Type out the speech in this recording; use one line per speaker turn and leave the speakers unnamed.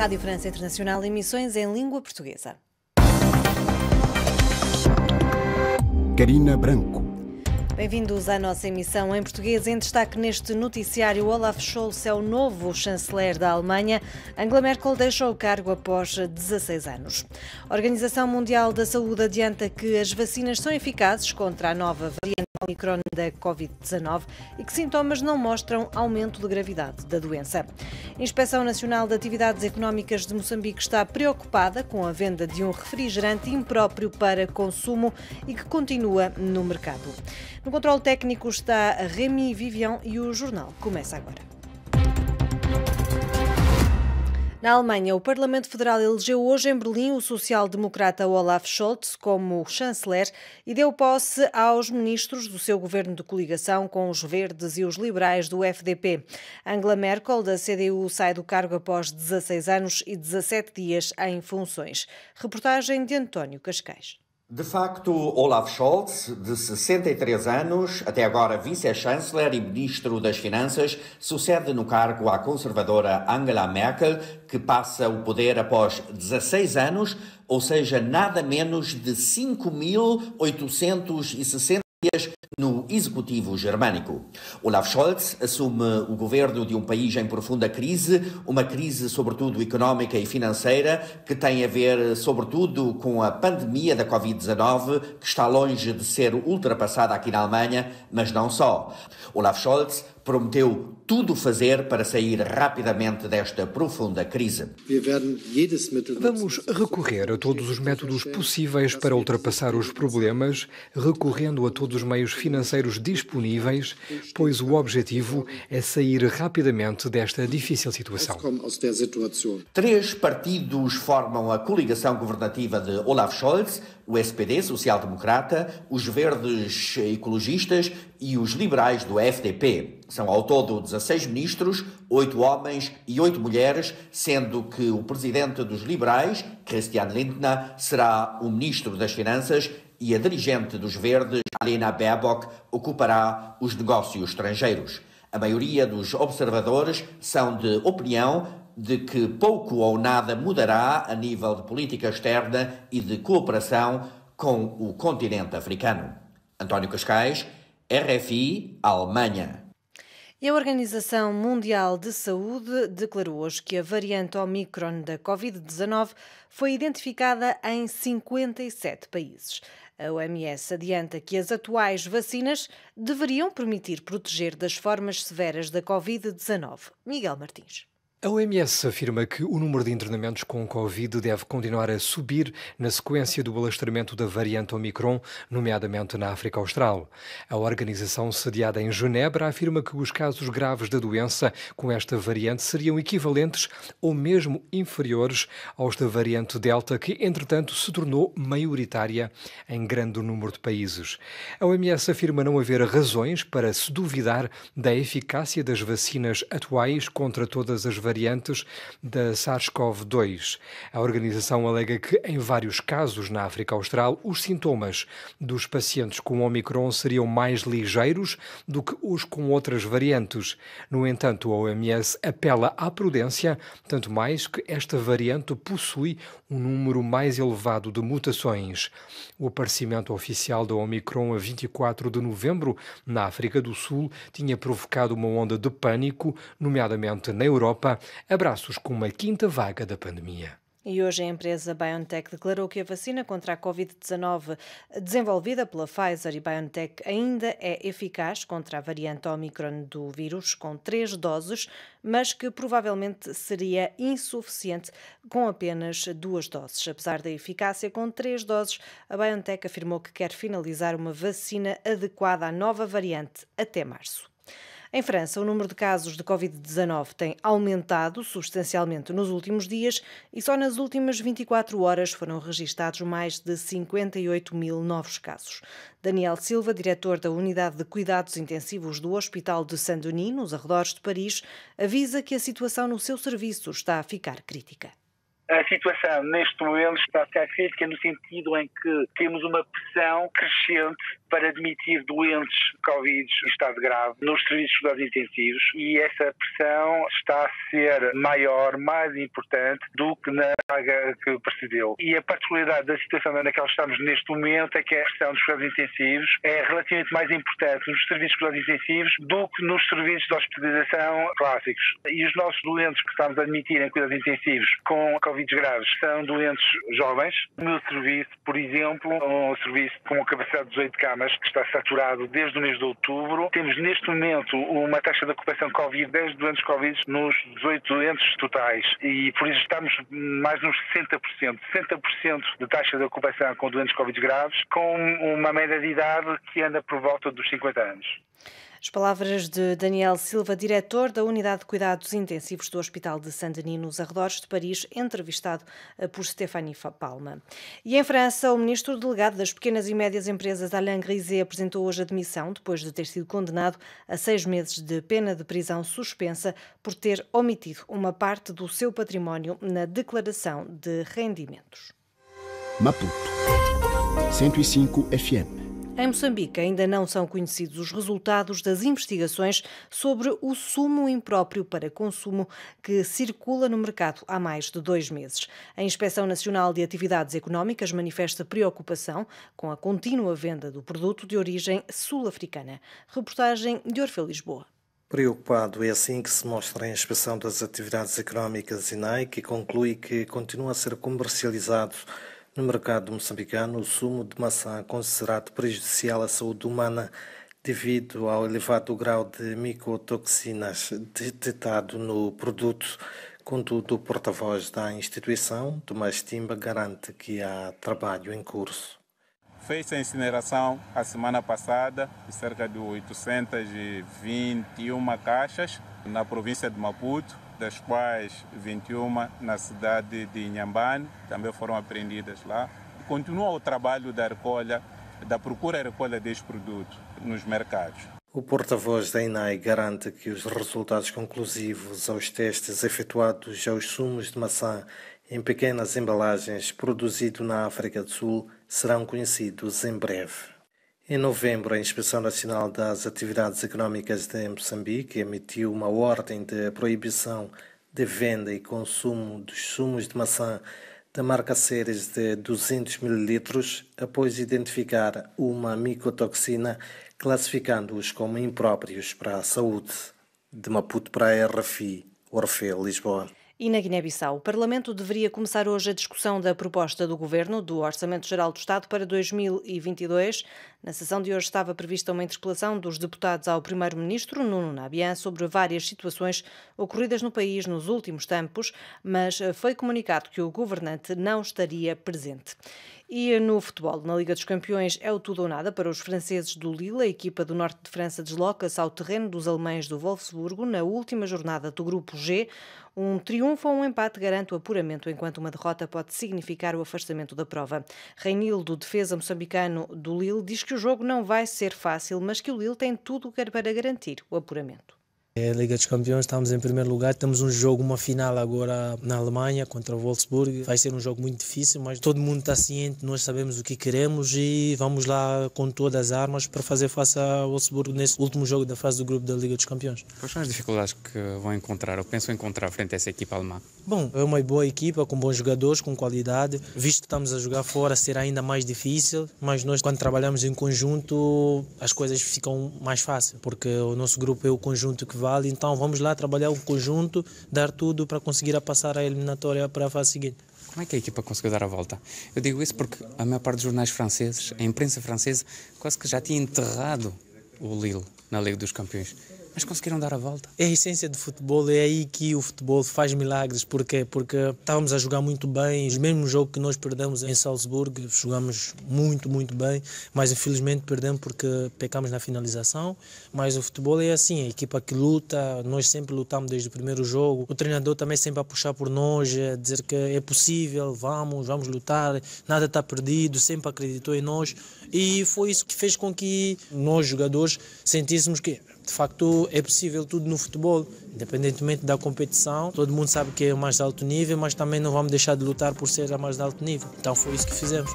Rádio França Internacional, emissões em língua portuguesa.
Carina Branco.
Bem-vindos à nossa emissão em português. Em destaque neste noticiário, Olaf Scholz é o novo chanceler da Alemanha. Angela Merkel deixou o cargo após 16 anos. A Organização Mundial da Saúde adianta que as vacinas são eficazes contra a nova variante Omicron da Covid-19 e que sintomas não mostram aumento de gravidade da doença. A Inspeção Nacional de Atividades Económicas de Moçambique está preocupada com a venda de um refrigerante impróprio para consumo e que continua no mercado. No controle técnico está Rémi Vivian e o jornal começa agora. Na Alemanha, o Parlamento Federal elegeu hoje em Berlim o social-democrata Olaf Scholz como chanceler e deu posse aos ministros do seu governo de coligação com os verdes e os liberais do FDP. Angela Merkel, da CDU, sai do cargo após 16 anos e 17 dias em funções. Reportagem de António Cascais.
De facto, Olaf Scholz, de 63 anos, até agora vice-chanceler e ministro das Finanças, sucede no cargo à conservadora Angela Merkel, que passa o poder após 16 anos, ou seja, nada menos de 5.860 dias no executivo germânico. Olaf Scholz assume o governo de um país em profunda crise, uma crise sobretudo económica e financeira, que tem a ver sobretudo com a pandemia da Covid-19, que está longe de ser ultrapassada aqui na Alemanha, mas não só. Olaf Scholz prometeu tudo fazer para sair rapidamente desta profunda crise.
Vamos recorrer a todos os métodos possíveis para ultrapassar os problemas, recorrendo a todos os meios financeiros disponíveis, pois o objetivo é sair rapidamente desta difícil situação.
3 partidos formam a coligação governativa de Olaf Scholz: o SPD, social-democrata, os verdes ecologistas e os liberais do FDP. São ao todo 16 ministros, 8 homens e 8 mulheres, sendo que o presidente dos liberais, Christian Lindner, será o ministro das Finanças e a dirigente dos verdes, Annalena Baerbock, ocupará os negócios estrangeiros. A maioria dos observadores são de opinião de que pouco ou nada mudará a nível de política externa e de cooperação com o continente africano. António Cascais, RFI, Alemanha.
E a Organização Mundial de Saúde declarou hoje que a variante Omicron da Covid-19 foi identificada em 57 países. A OMS adianta que as atuais vacinas deveriam permitir proteger das formas severas da Covid-19. Miguel Martins.
A OMS afirma que o número de internamentos com Covid deve continuar a subir na sequência do alastramento da variante Omicron, nomeadamente na África Austral. A organização, sediada em Genebra, afirma que os casos graves da doença com esta variante seriam equivalentes ou mesmo inferiores aos da variante Delta, que, entretanto, se tornou maioritária em grande número de países. A OMS afirma não haver razões para se duvidar da eficácia das vacinas atuais contra todas as variantes da SARS-CoV-2. A organização alega que, em vários casos na África Austral, os sintomas dos pacientes com Omicron seriam mais ligeiros do que os com outras variantes. No entanto, a OMS apela à prudência, tanto mais que esta variante possui um número mais elevado de mutações. O aparecimento oficial da Omicron a 24 de novembro na África do Sul tinha provocado uma onda de pânico, nomeadamente na Europa, abraços com uma quinta vaga da pandemia.
E hoje a empresa BioNTech declarou que a vacina contra a Covid-19 desenvolvida pela Pfizer e BioNTech ainda é eficaz contra a variante Omicron do vírus, com 3 doses, mas que provavelmente seria insuficiente com apenas 2 doses. Apesar da eficácia com 3 doses, a BioNTech afirmou que quer finalizar uma vacina adequada à nova variante até março. Em França, o número de casos de Covid-19 tem aumentado substancialmente nos últimos dias e só nas últimas 24 horas foram registados mais de 58 mil novos casos. Daniel Silva, diretor da Unidade de Cuidados Intensivos do Hospital de Saint-Denis, nos arredores de Paris, avisa que a situação no seu serviço está a ficar crítica.
A situação neste momento está a ficar crítica no sentido em que temos uma pressão crescente para admitir doentes Covid em estado grave nos serviços de cuidados intensivos, e essa pressão está a ser maior, mais importante do que na vaga que precedeu. E a particularidade da situação na que estamos neste momento é que a pressão dos cuidados intensivos é relativamente mais importante nos serviços de cuidados intensivos do que nos serviços de hospitalização clássicos. E os nossos doentes que estamos a admitir em cuidados intensivos com Covid graves são doentes jovens. O meu serviço, por exemplo, um serviço com uma capacidade de 18 camas, que está saturado desde o mês de outubro. Temos neste momento uma taxa de ocupação Covid, 10 doentes Covid nos 18 doentes totais, e por isso estamos mais nos 60%. 60% de taxa de ocupação com doentes Covid graves, com uma média de idade que anda por volta dos 50 anos.
As palavras de Daniel Silva, diretor da Unidade de Cuidados Intensivos do Hospital de Saint-Denis, nos arredores de Paris, entrevistado por Stéphanie Palma. E em França, o ministro delegado das Pequenas e Médias Empresas, Alain Griset, apresentou hoje a demissão, depois de ter sido condenado a 6 meses de pena de prisão suspensa por ter omitido uma parte do seu património na declaração de rendimentos.
Maputo 105 FM.
Em Moçambique, ainda não são conhecidos os resultados das investigações sobre o sumo impróprio para consumo que circula no mercado há mais de 2 meses. A Inspeção Nacional de Atividades Económicas manifesta preocupação com a contínua venda do produto de origem sul-africana. Reportagem de Orfeu Lisboa.
Preocupado é assim que se mostra a Inspeção das Atividades Económicas INAE, que conclui que continua a ser comercializado no mercado moçambicano o sumo de maçã considerado prejudicial à saúde humana devido ao elevado grau de micotoxinas detectado no produto. Contudo, o porta-voz da instituição, Tomás Timba, garante que há trabalho em curso.
Fez a incineração a semana passada de cerca de 821 caixas na província de Maputo, das quais 21 na cidade de Inhambane, também foram apreendidas lá. Continua o trabalho da recolha, da procura e recolha deste produto nos mercados.
O porta-voz da INAE garante que os resultados conclusivos aos testes efetuados aos sumos de maçã em pequenas embalagens produzidos na África do Sul serão conhecidos em breve. Em novembro, a Inspeção Nacional das Atividades Económicas de Moçambique emitiu uma ordem de proibição de venda e consumo dos sumos de maçã da marca Ceres de 200 ml após identificar uma micotoxina, classificando-os como impróprios para a saúde. De Maputo para a RFI, Orfeu, Lisboa.
E na Guiné-Bissau, o Parlamento deveria começar hoje a discussão da proposta do Governo do Orçamento Geral do Estado para 2022. Na sessão de hoje estava prevista uma interpelação dos deputados ao Primeiro-Ministro, Nuno Nabian, sobre várias situações ocorridas no país nos últimos tempos, mas foi comunicado que o governante não estaria presente. E no futebol, na Liga dos Campeões, é o tudo ou nada para os franceses do Lille. A equipa do norte de França desloca-se ao terreno dos alemães do Wolfsburgo na última jornada do Grupo G. Um triunfo ou um empate garante o apuramento, enquanto uma derrota pode significar o afastamento da prova. Reinildo, defesa moçambicano do Lille, diz que o jogo não vai ser fácil, mas que o Lille tem tudo para garantir o apuramento.
É a Liga dos Campeões, estamos em primeiro lugar, temos um jogo, uma final agora na Alemanha contra o Wolfsburg. Vai ser um jogo muito difícil, mas todo mundo está ciente, nós sabemos o que queremos e vamos lá com todas as armas para fazer face ao Wolfsburg nesse último jogo da fase do grupo da Liga dos Campeões.
Quais são as dificuldades que vão encontrar ou pensam encontrar frente a essa equipa alemã?
Bom, é uma boa equipa, com bons jogadores, com qualidade. Visto que estamos a jogar fora, será ainda mais difícil, mas nós, quando trabalhamos em conjunto, as coisas ficam mais fáceis, porque o nosso grupo é o conjunto que vale, então vamos lá trabalhar o conjunto, dar tudo para conseguir passar a eliminatória para a fase seguinte.
Como é que a equipa conseguiu dar a volta? Eu digo isso porque a maior parte dos jornais franceses, a imprensa francesa, quase que já tinha enterrado o Lille na Liga dos Campeões. Mas conseguiram dar a volta.
É a essência do futebol, é aí que o futebol faz milagres. Porquê? Porque estávamos a jogar muito bem, o mesmo jogo que nós perdemos em Salzburgo, jogamos muito, muito bem, mas infelizmente perdemos porque pecamos na finalização. Mas o futebol é assim, a equipa que luta, nós sempre lutamos desde o primeiro jogo, o treinador também sempre a puxar por nós, a dizer que é possível, vamos lutar, nada está perdido, sempre acreditou em nós e foi isso que fez com que nós, jogadores, sentíssemos que de facto é possível tudo no futebol, independentemente da competição. Todo mundo sabe que é o mais alto nível, mas também não vamos deixar de lutar por ser a mais alto nível. Então foi isso que fizemos.